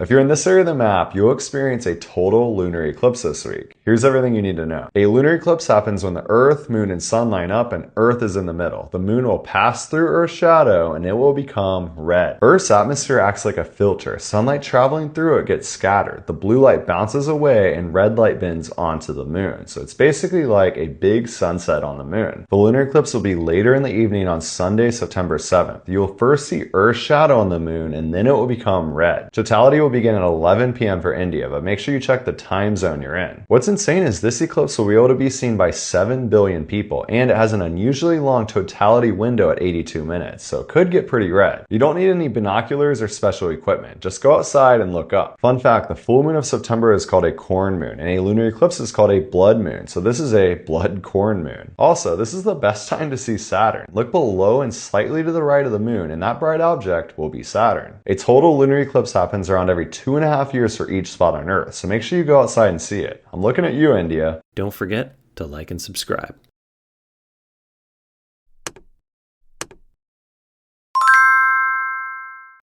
If you're in this area of the map, you'll experience a total lunar eclipse this week. Here's everything you need to know. A lunar eclipse happens when the Earth, Moon, and Sun line up and Earth is in the middle. The Moon will pass through Earth's shadow and it will become red. Earth's atmosphere acts like a filter. Sunlight traveling through it gets scattered. The blue light bounces away and red light bends onto the Moon. So it's basically like a big sunset on the Moon. The lunar eclipse will be later in the evening on Sunday, September 7th. You will first see Earth's shadow on the Moon and then it will become red. Totality will begin at 11 p.m. for India, but make sure you check the time zone you're in. What's insane is this eclipse will be able to be seen by 7 billion people, and it has an unusually long totality window at 82 minutes, so it could get pretty red. You don't need any binoculars or special equipment. Just go outside and look up. Fun fact, the full moon of September is called a corn moon, and a lunar eclipse is called a blood moon, so this is a blood corn moon. Also, this is the best time to see Saturn. Look below and slightly to the right of the moon, and that bright object will be Saturn. A total lunar eclipse happens around every 2.5 years for each spot on Earth, so make sure you go outside and see it. I'm looking at you, India. Don't forget to like and subscribe.